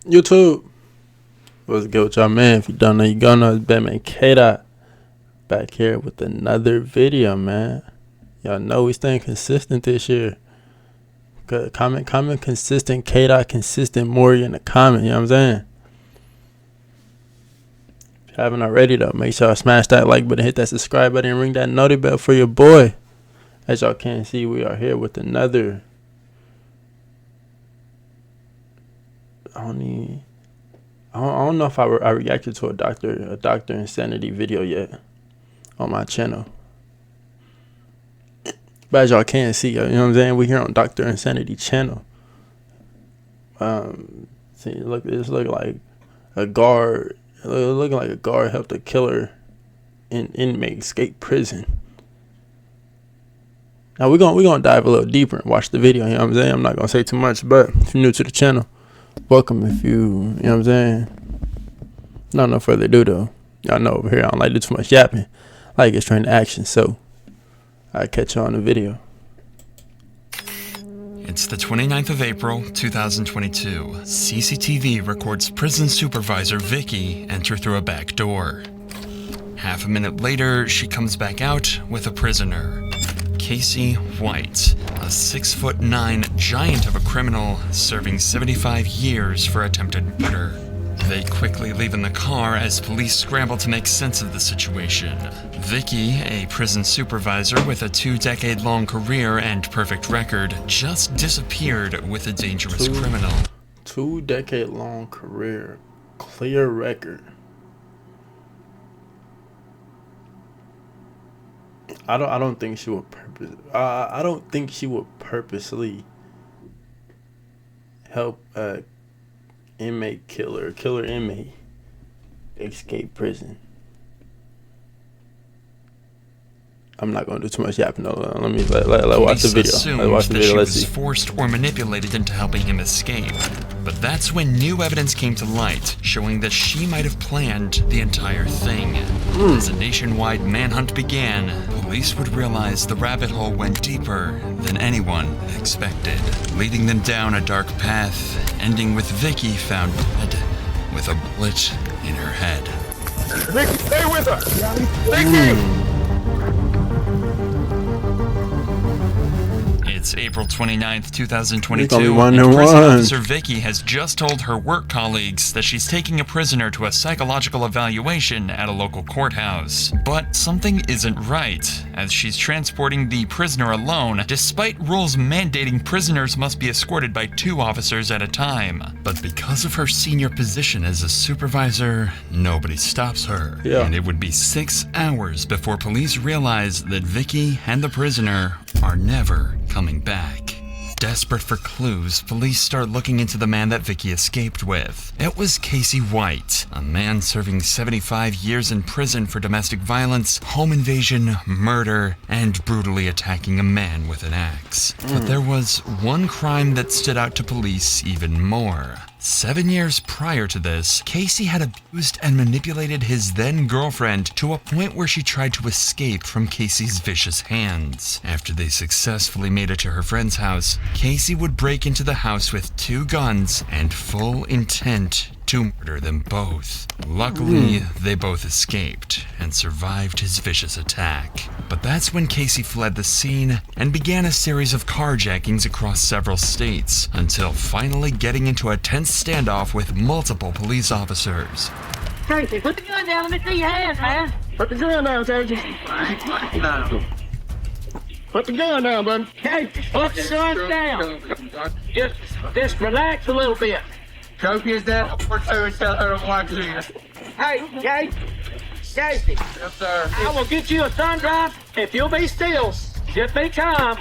YouTube, what's good with y'all, man? If you don't know, you gonna know. It's Bandmankd0t back here with another video, man. Y'all know we staying consistent this year. Comment consistent, K-Dot consistent, more in the comment, you know what I'm saying? If you haven't already though, make sure y'all smash that like button, hit that subscribe button, and ring that noti bell for your boy. As y'all can see, we are here with another. I don't know if I reacted to a Doctor Insanity video yet on my channel. But as y'all can see, you know what I'm saying? We here on Doctor Insanity channel. See, look, this look like a guard. Looking like a guard helped a killer inmate escape prison. Now we're gonna dive a little deeper and watch the video. You know what I'm saying? I'm not gonna say too much, but if you're new to the channel, welcome. If you know what I'm saying. No further ado though. Y'all know over here I don't like to do too much yapping. I like get straight into action. So I'll catch you on the video. It's the 29th of April, 2022. CCTV records prison supervisor Vicky enter through a back door. Half a minute later, she comes back out with a prisoner. Casey White, a 6'9" giant of a criminal serving 75 years for attempted murder. They quickly leave in the car as police scramble to make sense of the situation. Vicky, a prison supervisor with a 2-decade-long career and perfect record, just disappeared with a dangerous criminal. 2-decade-long career, clear record. I don't think she would I don't think she would purposely help a killer inmate escape prison. I'm not gonna do too much yapping though. Let me watch the video. Let's watch the video. Let's see. She was forced or manipulated into helping him escape. But that's when new evidence came to light, showing that she might have planned the entire thing. As a nationwide manhunt began, police would realize the rabbit hole went deeper than anyone expected, leading them down a dark path, ending with Vicky found dead with a bullet in her head. Vicky, stay with her! Vicky! It's April 29th, 2022, and prison officer Vicky has just told her work colleagues that she's taking a prisoner to a psychological evaluation at a local courthouse. But something isn't right, as she's transporting the prisoner alone, despite rules mandating prisoners must be escorted by 2 officers at a time. But because of her senior position as a supervisor, nobody stops her. And it would be 6 hours before police realize that Vicky and the prisoner are never coming back. Desperate for clues, police start looking into the man that Vicky escaped with. It was Casey White, a man serving 75 years in prison for domestic violence, home invasion, murder, and brutally attacking a man with an axe. But there was one crime that stood out to police even more. 7 years prior to this, Casey had abused and manipulated his then-girlfriend to a point where she tried to escape from Casey's vicious hands. After they successfully made it to her friend's house, Casey would break into the house with 2 guns and full intent to murder them both. Luckily, they both escaped and survived his vicious attack. But that's when Casey fled the scene and began a series of carjackings across several states, until finally getting into a tense standoff with multiple police officers. Casey, put the gun down. Let me see your hands, man. Put the gun down, Casey. Put the gun down, bud. Casey, put the gun down. Just relax a little bit. Kofi, is that? I'll tell her to watch you. Hey, Casey. Yes, sir. I will get you a sun drive if you'll be still. Just be calm.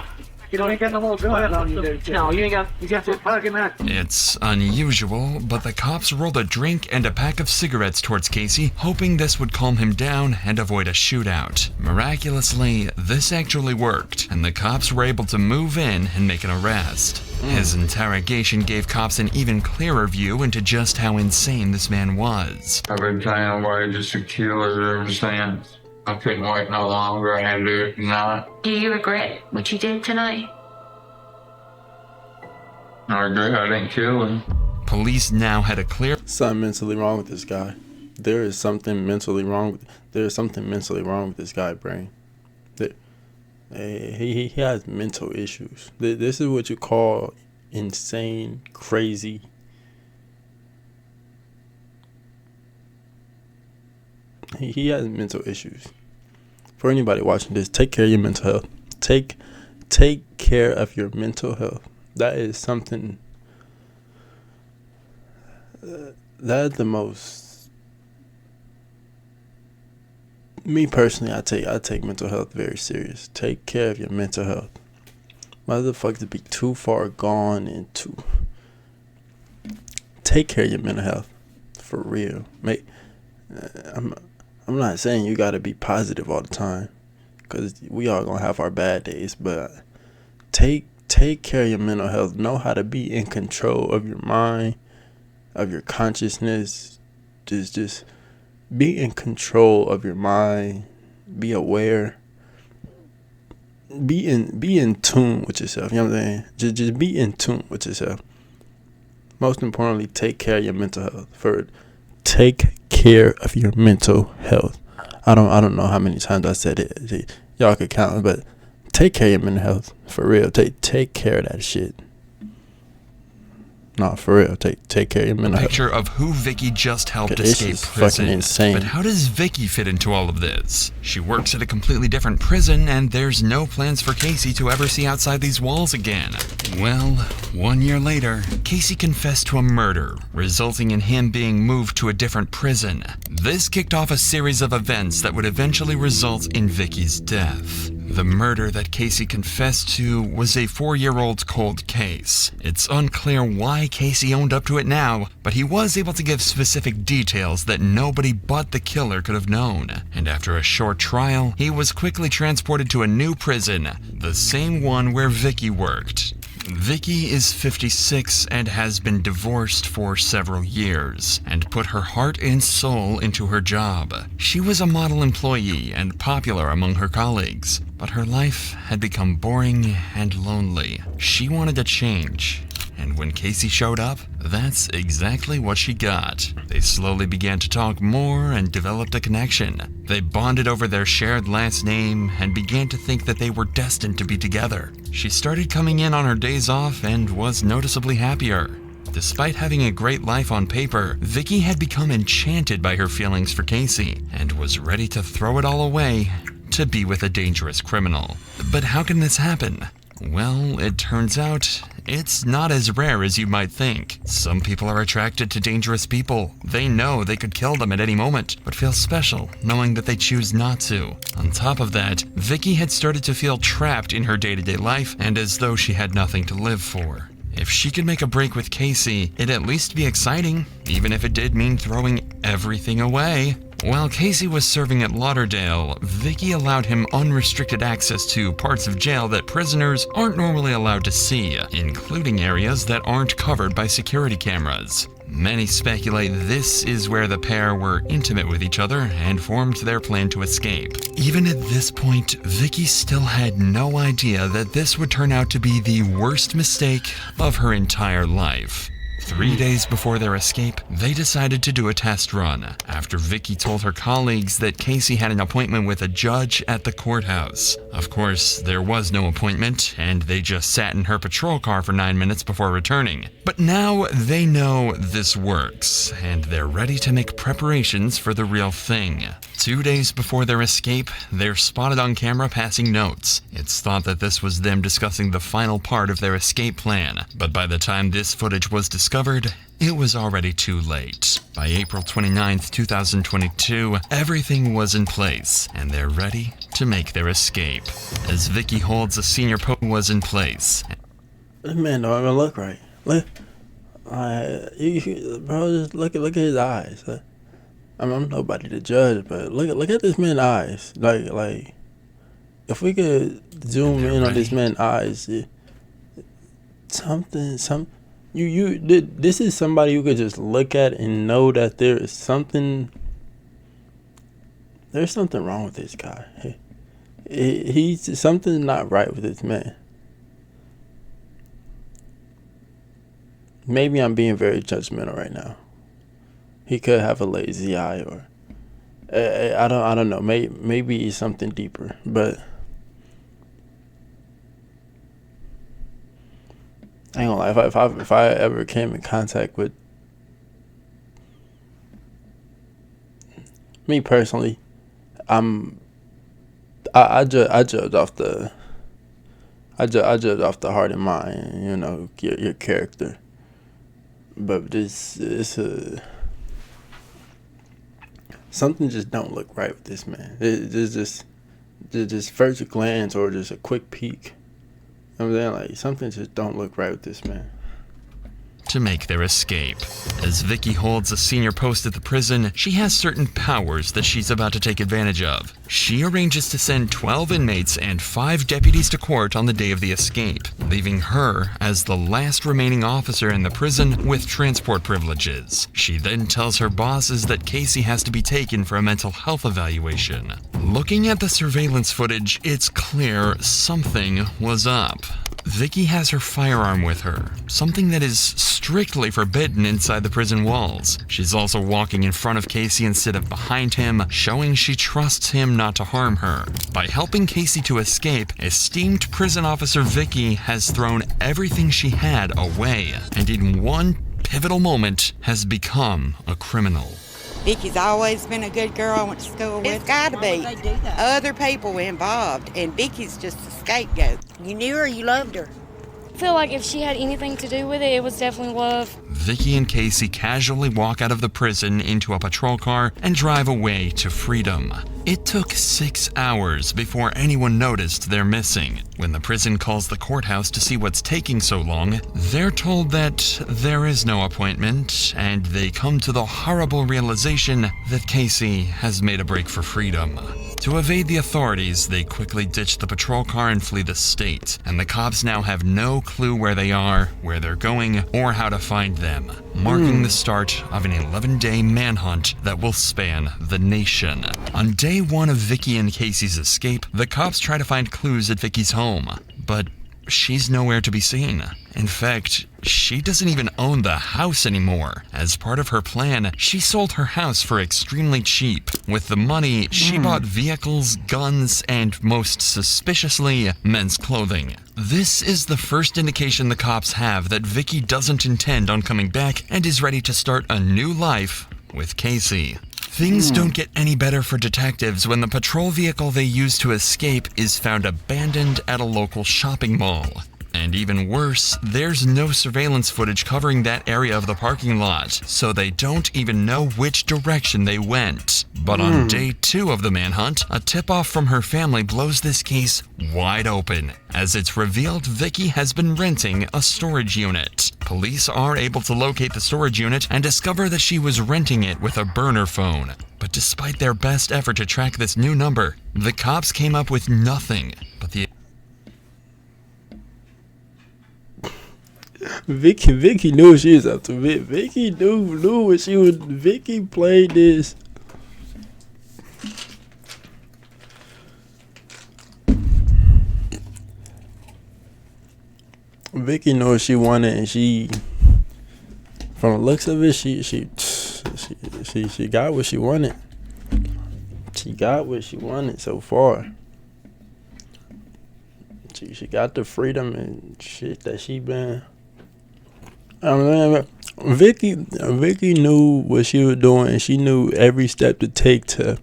You don't ain't got no more gun on you, dude. No, you got to plug in that. It's unusual, but the cops rolled a drink and a pack of cigarettes towards Casey, hoping this would calm him down and avoid a shootout. Miraculously, this actually worked, and the cops were able to move in and make an arrest. His interrogation gave cops an even clearer view into just how insane this man was. I've been trying to wait just to kill her ever since. I couldn't wait no longer. I had to do it tonight. Do you regret what you did tonight? I regret I didn't kill him. Police now had a clear Something mentally wrong with this guy. There is something mentally wrong. There is something mentally wrong with this guy's brain. He has mental issues. This is what you call insane, crazy. He has mental issues. For anybody watching this, take care of your mental health. Take care of your mental health. That is something. That is the most. Me personally, I take mental health very serious. Take care of your mental health. Motherfuckers be too far gone into. Take care of your mental health, for real. I'm not saying you gotta be positive all the time, cause we all gonna have our bad days. But take care of your mental health. Know how to be in control of your mind, of your consciousness. Just be in control of your mind. Be aware. Be in tune with yourself. You know what I'm saying? Just be in tune with yourself. Most importantly, take care of your mental health. Take care of your mental health. I don't know how many times I said it. Y'all could count, but take care of your mental health. For real. Take care of that shit. No, for real. Take care of your mental health. Picture of who Vicky just helped This escape is prison. fucking insane. But how does Vicky fit into all of this? She works at a completely different prison, and there's no plans for Casey to ever see outside these walls again. Well, 1 year later, Casey confessed to a murder, resulting in him being moved to a different prison. This kicked off a series of events that would eventually result in Vicky's death. The murder that Casey confessed to was a 4-year-old cold case. It's unclear why Casey owned up to it now, but he was able to give specific details that nobody but the killer could have known. And after a short trial, he was quickly transported to a new prison, the same one where Vicky worked. Vicky is 56 and has been divorced for several years and put her heart and soul into her job. She was a model employee and popular among her colleagues, but her life had become boring and lonely. She wanted a change. And when Casey showed up, that's exactly what she got. They slowly began to talk more and developed a connection. They bonded over their shared last name and began to think that they were destined to be together. She started coming in on her days off and was noticeably happier. Despite having a great life on paper, Vicky had become enchanted by her feelings for Casey and was ready to throw it all away to be with a dangerous criminal. But how can this happen? Well, it turns out it's not as rare as you might think. Some people are attracted to dangerous people. They know they could kill them at any moment, but feel special knowing that they choose not to. On top of that, Vicky had started to feel trapped in her day-to-day life and as though she had nothing to live for. If she could make a break with Casey, it'd at least be exciting, even if it did mean throwing everything away. While Casey was serving at Lauderdale, Vicky allowed him unrestricted access to parts of jail that prisoners aren't normally allowed to see, including areas that aren't covered by security cameras. Many speculate this is where the pair were intimate with each other and formed their plan to escape. Even at this point, Vicky still had no idea that this would turn out to be the worst mistake of her entire life. 3 days before their escape, they decided to do a test run after Vicky told her colleagues that Casey had an appointment with a judge at the courthouse. Of course, there was no appointment, and they just sat in her patrol car for 9 minutes before returning. But now they know this works, and they're ready to make preparations for the real thing. 2 days before their escape, they're spotted on camera passing notes. It's thought that this was them discussing the final part of their escape plan, but by the time this footage was discovered, it was already too late. By April 29th, 2022, everything was in place, and they're ready to make their escape. As Vicky holds a senior post was in place. This man don't even look right. Look, bro, just look at his eyes. I'm nobody to judge, but look at this man's eyes. Like, if we could zoom in on this man's eyes, this is somebody you could just look at and know that there's something wrong with this guy. He's something's not right with this man. maybe I'm being very judgmental right now. He could have a lazy eye, or I don't know. Maybe it's something deeper, but I ain't gonna lie. If I ever came in contact with me personally, I judge off the I judge off the heart and mind. You know, your character. But it's something just don't look right with this man. It's just first glance or just a quick peek. I'm saying, like, something just don't look right with this man. To make their escape. As Vicky holds a senior post at the prison, she has certain powers that she's about to take advantage of. She arranges to send 12 inmates and 5 deputies to court on the day of the escape, leaving her as the last remaining officer in the prison with transport privileges. She then tells her bosses that Casey has to be taken for a mental health evaluation. Looking at the surveillance footage, it's clear something was up. Vicky has her firearm with her, something that is strictly forbidden inside the prison walls. She's also walking in front of Casey instead of behind him, showing she trusts him not to harm her. By helping Casey to escape, esteemed prison officer Vicky has thrown everything she had away, and in one pivotal moment has become a criminal. Vicky's always been a good girl I went to school with. It's got to be other people involved, and Vicky's just a scapegoat. You knew her, you loved her. I feel like if she had anything to do with it, it was definitely love. Vicky and Casey casually walk out of the prison into a patrol car and drive away to freedom. It took 6 hours before anyone noticed they're missing. When the prison calls the courthouse to see what's taking so long, they're told that there is no appointment, and they come to the horrible realization that Casey has made a break for freedom. To evade the authorities, they quickly ditch the patrol car and flee the state, and the cops now have no clue where they are, where they're going, or how to find them, marking the start of an 11-day manhunt that will span the nation. On day 1 of Vicky and Casey's escape, the cops try to find clues at Vicky's home, but she's nowhere to be seen. In fact, she doesn't even own the house anymore. As part of her plan, she sold her house for extremely cheap. With the money, she bought vehicles, guns, and most suspiciously, men's clothing. This is the first indication the cops have that Vicky doesn't intend on coming back and is ready to start a new life with Casey. Things don't get any better for detectives when the patrol vehicle they use to escape is found abandoned at a local shopping mall. And even worse, there's no surveillance footage covering that area of the parking lot, so they don't even know which direction they went. But on day 2 of the manhunt, a tip-off from her family blows this case wide open, as it's revealed Vicky has been renting a storage unit. Police are able to locate the storage unit and discover that she was renting it with a burner phone. But despite their best effort to track this new number, the cops came up with nothing but the Vicky knew what she was up to. Vicky knew what she was. Vicky played this. Vicky knew what she wanted, and she, from the looks of it, she got what she wanted. She got what she wanted so far. She got the freedom and shit that she been. I mean, Vicky knew what she was doing, and she knew every step to take to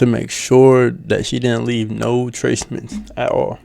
make sure that she didn't leave no tracements at all.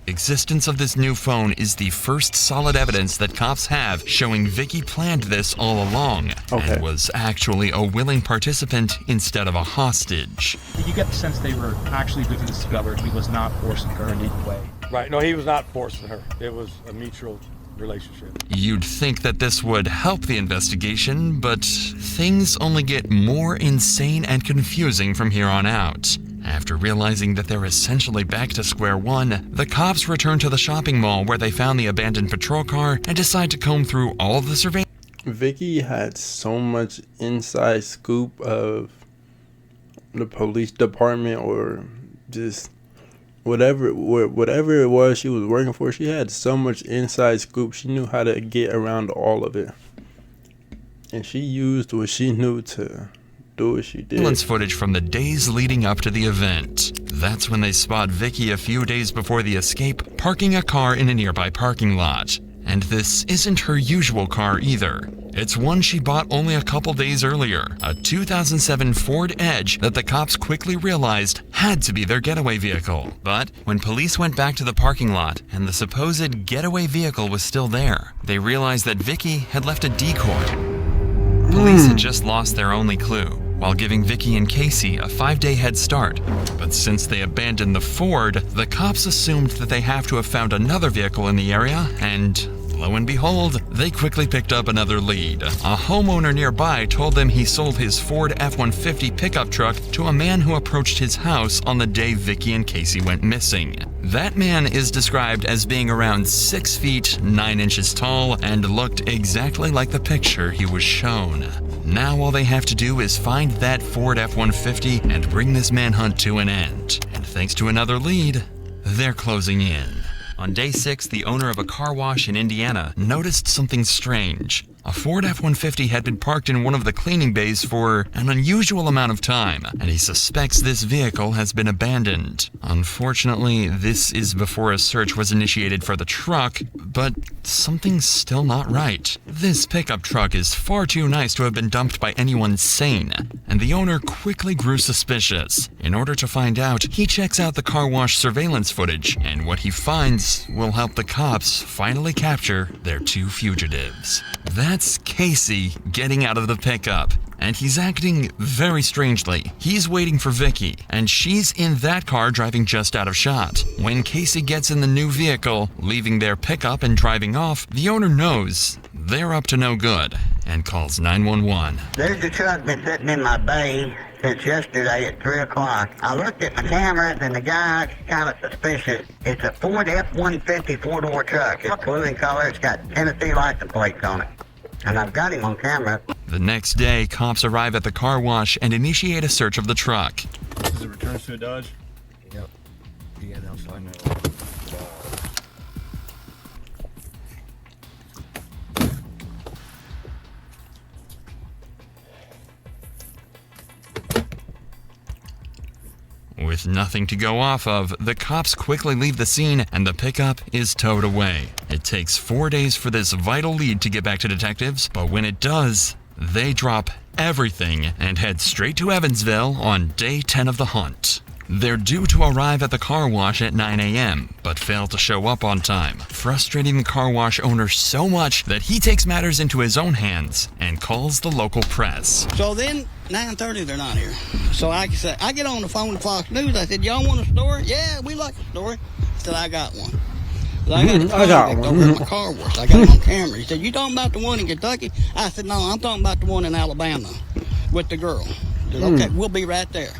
existence of this new phone is the first solid evidence that cops have showing Vicky planned this all along and was actually a willing participant instead of a hostage. Did you get the sense they were actually being discovered? He was not forcing her in any way. Right. No, he was not forcing her. It was a mutual relationship. You'd think that this would help the investigation, but things only get more insane and confusing from here on out. After realizing that they're essentially back to square one, the cops return to the shopping mall where they found the abandoned patrol car and decide to comb through all of the surveillance. Vicky had so much inside scoop of the police department, or just whatever it was she was working for, she had so much inside scoop. She knew how to get around all of it, and she used what she knew to do what she did. Surveillance footage from the days leading up to the event. That's when they spot Vicky a few days before the escape, parking a car in a nearby parking lot. And this isn't her usual car either. It's one she bought only a couple days earlier, a 2007 Ford Edge that the cops quickly realized had to be their getaway vehicle. But when police went back to the parking lot and the supposed getaway vehicle was still there, they realized that Vicky had left a decoy. Police had just lost their only clue, while giving Vicky and Casey a 5-day head start. But since they abandoned the Ford, the cops assumed that they have to have found another vehicle in the area, and lo and behold, they quickly picked up another lead. A homeowner nearby told them he sold his Ford F-150 pickup truck to a man who approached his house on the day Vicky and Casey went missing. That man is described as being around 6 feet 9 inches tall and looked exactly like the picture he was shown. Now all they have to do is find that Ford F-150 and bring this manhunt to an end. And thanks to another lead, they're closing in. On day 6, the owner of a car wash in Indiana noticed something strange. A Ford F-150 had been parked in one of the cleaning bays for an unusual amount of time, and he suspects this vehicle has been abandoned. Unfortunately, this is before a search was initiated for the truck, but something's still not right. This pickup truck is far too nice to have been dumped by anyone sane, and the owner quickly grew suspicious. In order to find out, he checks out the car wash surveillance footage, and what he finds will help the cops finally capture their 2 fugitives. That's Casey getting out of the pickup, and he's acting very strangely. He's waiting for Vicky, and she's in that car driving just out of shot. When Casey gets in the new vehicle, leaving their pickup and driving off, the owner knows they're up to no good and calls 911. There's a truck been sitting in my bay since yesterday at 3 o'clock. I looked at my cameras and the guy's kind of suspicious. It's a Ford F-150 4-door truck. It's blue in color. It's got Tennessee license plates on it. And I've got him on camera. The next day, cops arrive at the car wash and initiate a search of the truck. Is it returns to a Dodge? Yep. Yeah, that's fine. With nothing to go off of, the cops quickly leave the scene and the pickup is towed away. It takes 4 days for this vital lead to get back to detectives, but when it does, they drop everything and head straight to Evansville on day 10 of the hunt. They're due to arrive at the car wash at 9 a.m., but fail to show up on time, frustrating the car wash owner so much that he takes matters into his own hands and calls the local press. So then, 9:30, they're not here. So I said, I get on the phone to Fox News. I said, y'all want a story? Yeah, we like a story. I said, I got one. So I got one. Over at my car wash. I got it on camera. He said, you talking about the one in Kentucky? I said, no, I'm talking about the one in Alabama with the girl. I said, okay, we'll be right there.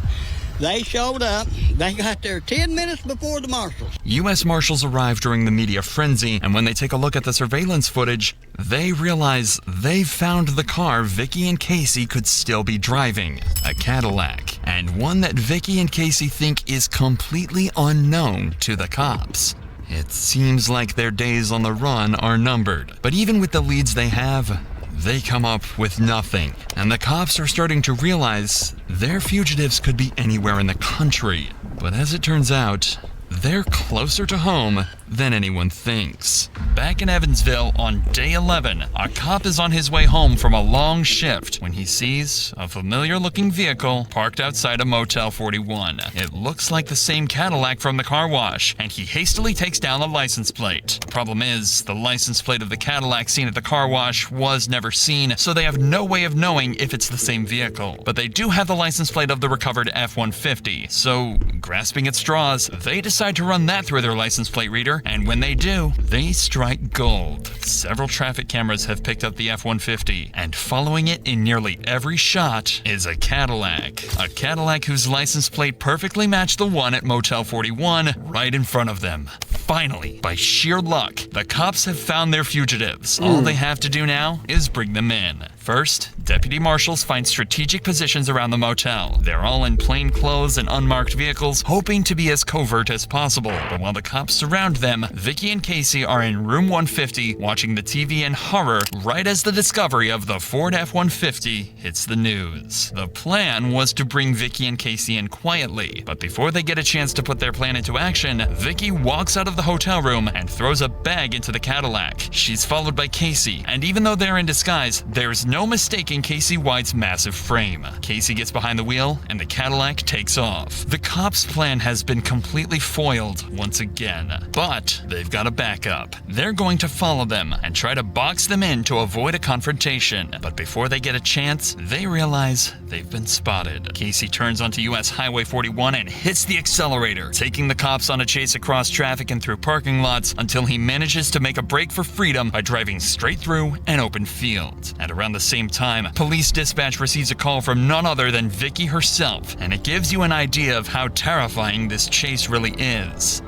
They showed up. They got there 10 minutes before the marshals. U.S. Marshals arrive during the media frenzy, and when they take a look at the surveillance footage, they realize they've found the car Vicky and Casey could still be driving, a Cadillac, and one that Vicky and Casey think is completely unknown to the cops. It seems like their days on the run are numbered, but even with the leads they have, they come up with nothing, and the cops are starting to realize their fugitives could be anywhere in the country. But as it turns out, they're closer to home than anyone thinks. Back in Evansville on day 11, a cop is on his way home from a long shift when he sees a familiar-looking vehicle parked outside a Motel 41. It looks like the same Cadillac from the car wash, and he hastily takes down the license plate. The problem is, the license plate of the Cadillac seen at the car wash was never seen, so they have no way of knowing if it's the same vehicle. But they do have the license plate of the recovered F-150, so grasping at straws, they decide to run that through their license plate reader, and when they do, they strike gold. Several traffic cameras have picked up the F-150, and following it in nearly every shot is a Cadillac. A Cadillac whose license plate perfectly matched the one at Motel 41 right in front of them. Finally, by sheer luck, the cops have found their fugitives. All they have to do now is bring them in. First, deputy marshals find strategic positions around the motel. They're all in plain clothes and unmarked vehicles, hoping to be as covert as possible. But while the cops surround them, Vicky and Casey are in room 150 watching the TV in horror right as the discovery of the Ford F-150 hits the news. The plan was to bring Vicky and Casey in quietly, but before they get a chance to put their plan into action, Vicky walks out of the hotel room and throws a bag into the Cadillac. She's followed by Casey, and even though they're in disguise, there's no mistaking Casey White's massive frame. Casey gets behind the wheel, and the Cadillac takes off. The cops' plan has been completely foiled once again, but they've got a backup. They're going to follow them and try to box them in to avoid a confrontation. But before they get a chance, they realize they've been spotted. Casey turns onto US Highway 41 and hits the accelerator, taking the cops on a chase across traffic and through parking lots until he manages to make a break for freedom by driving straight through an open field. At around the same time, police dispatch receives a call from none other than Vicky herself, and it gives you an idea of how terrifying this chase really is.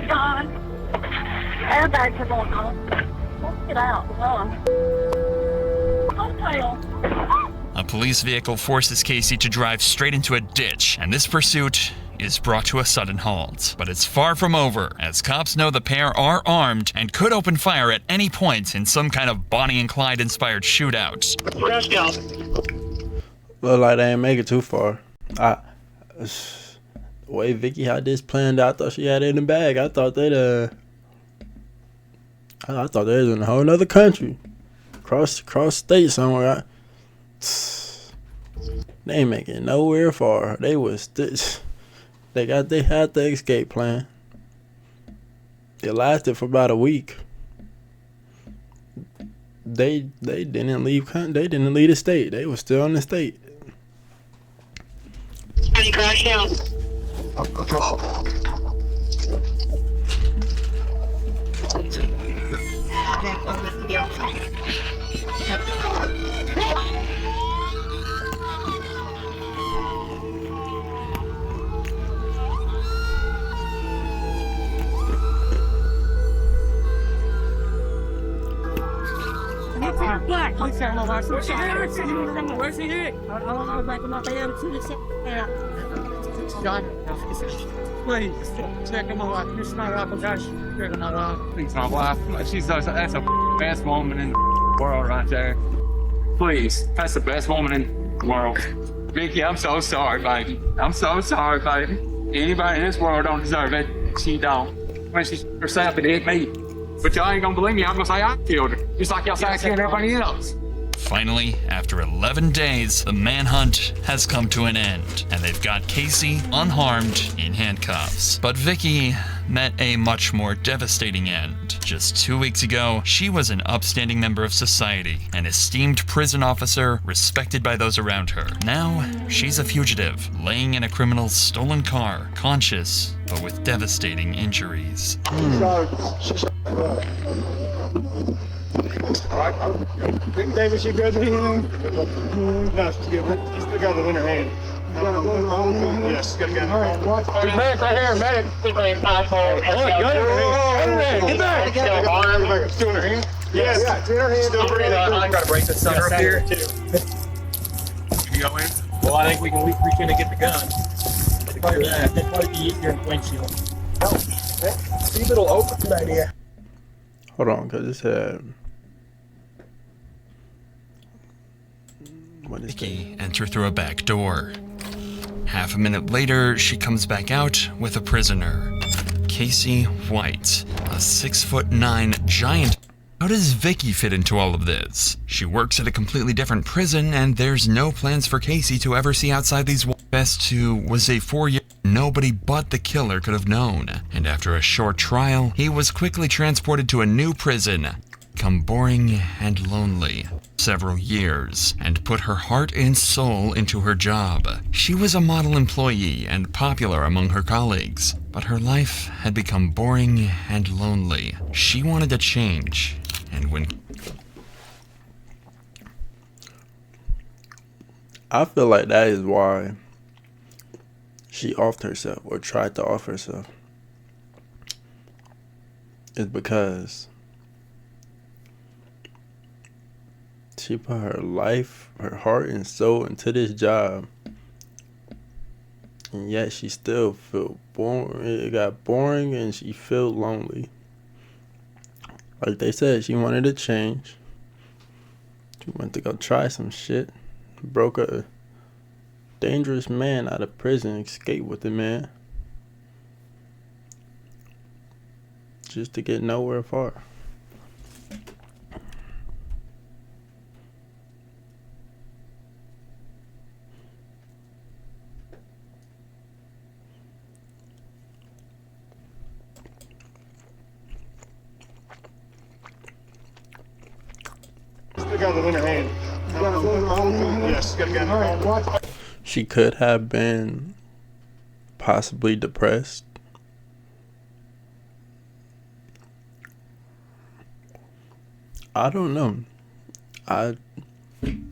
God, airbags are going on. Let's get out. A police vehicle forces Casey to drive straight into a ditch, and this pursuit is brought to a sudden halt. But it's far from over, as cops know the pair are armed and could open fire at any point in some kind of Bonnie and Clyde inspired shootout. Look like they ain't make it too far. The way Vicky had this planned out, I thought she had it in the bag. I thought they was in a whole nother country, cross state somewhere. They ain't making nowhere far. They had the escape plan. It lasted for about a week. They didn't leave. They didn't leave the state. They were still in the state. Crash out. Please check him out. It's my wife, guys. Check my wife. It's my wife. That's a best woman in the world right there. Please, that's the best woman in the world. Vicky, I'm so sorry, baby. I'm so sorry, baby. Anybody in this world don't deserve it. She don't. When she herself, it hit me. But y'all ain't gonna believe me. I'm gonna say I killed her, just like y'all say I killed everybody else. Finally, after 11 days, the manhunt has come to an end, and they've got Casey unharmed in handcuffs. But Vicky met a much more devastating end. Just 2 weeks ago, she was an upstanding member of society, an esteemed prison officer respected by those around her. Now, she's a fugitive, laying in a criminal's stolen car, conscious, but with devastating injuries. David, she good? No, she's good. She's still got it in her hand. Yes, she's got it in her hand. There's medic right here, medic. Get back! It's still in her hand? Yes, it's in her hand. Still breathing. I gotta break this center up here, too. You go in? Well, I think we can reach in and get the gun. That'd probably be easier in the windshield. See, little open. Good idea. Hold on, cause it said. Vicky enters through a back door. Half a minute later, she comes back out with a prisoner, Casey White, a 6'9" giant. How does Vicky fit into all of this? She works at a completely different prison, and there's no plans for Casey to ever see outside these walls. Best 2 was a 4-year nobody but the killer could have known, and after a short trial, he was quickly transported to a new prison, become boring and lonely. Several years, and put her heart and soul into her job. She was a model employee and popular among her colleagues, but her life had become boring and lonely. She wanted to change, and when I feel like that is why she offed herself, or tried to off herself. is because she put her life, her heart and soul into this job, and yet she still felt boring. It got boring and she felt lonely. Like they said, she wanted to change. She went to go try some shit. Broke a dangerous man out of prison, escaped with the man, just to get nowhere far. She could have been possibly depressed. I don't know.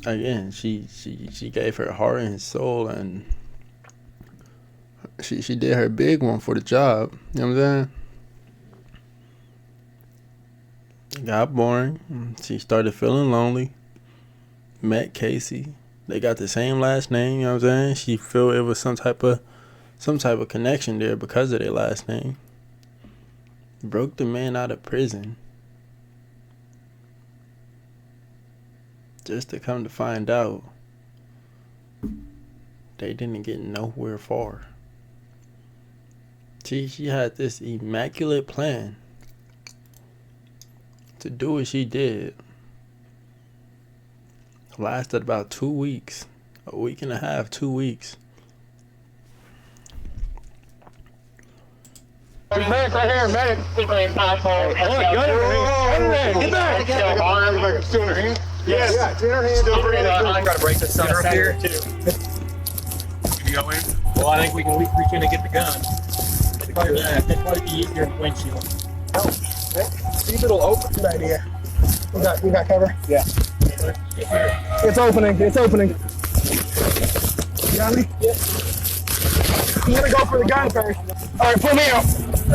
Again, she gave her heart and soul, and she did her big one for the job. You know what I'm saying? It got boring. She started feeling lonely. Met Casey. They got the same last name, you know what I'm saying? She felt it was some type of connection there because of their last name. Broke the man out of prison. Just to come to find out they didn't get nowhere far. She had this immaculate plan to do what she did. Lasted about 2 weeks. A week and a half, 2 weeks. Medic right here, medic. Get back. Still in her hand? Yes. Yeah, it's in her hand. Still breathing. I gotta break this stuff up here too. You go in? Well, I think we can reach in and get the gun. Clear that. That'd probably be easier in the windshield. See if it'll open. Good idea. We got cover? Yeah. It's opening. You got me? Yeah. I'm gonna go for the gun first. All right, pull me out. All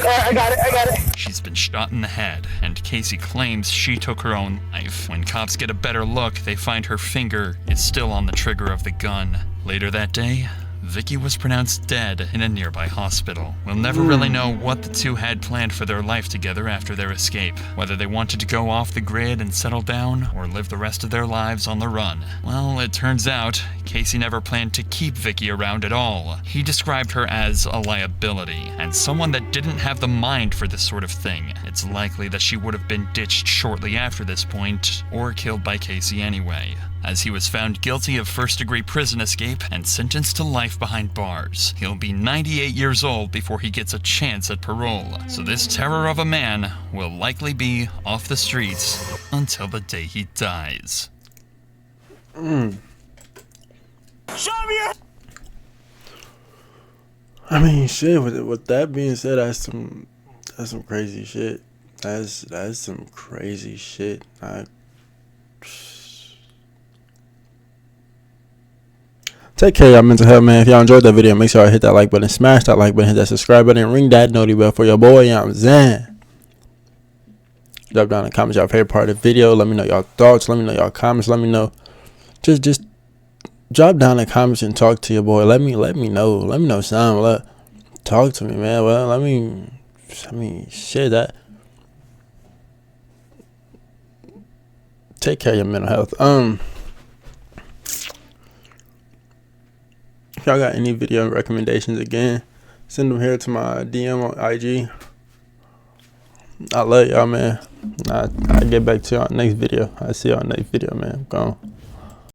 right, I got it. She's been shot in the head, and Casey claims she took her own life. When cops get a better look, they find her finger is still on the trigger of the gun. Later that day, Vicky was pronounced dead in a nearby hospital. We'll never really know what the two had planned for their life together after their escape. Whether they wanted to go off the grid and settle down, or live the rest of their lives on the run. Well, it turns out, Casey never planned to keep Vicky around at all. He described her as a liability, and someone that didn't have the mind for this sort of thing. It's likely that she would have been ditched shortly after this point, or killed by Casey anyway, as he was found guilty of first-degree prison escape and sentenced to life behind bars. He'll be 98 years old before he gets a chance at parole, so this terror of a man will likely be off the streets until the day he dies. I mean, shit, with that being said, that's some crazy shit. That's some crazy shit. Take care of y'all mental health, man. If y'all enjoyed that video, make sure y'all hit that like button, smash that like button, hit that subscribe button, and ring that noti bell for your boy, you know what I'm saying? Drop down in the comments y'all favorite part of the video. Let me know y'all thoughts. Let me know y'all comments. Let me know. Just drop down in the comments and talk to your boy. Let me know. Let me know something. Talk to me, man. Well, I mean, shit, that. Take care of your mental health. If y'all got any video recommendations, again, send them here to my DM on IG. I love y'all, man. I'll get back to y'all next video. I'll see y'all next video, man. I'm gone.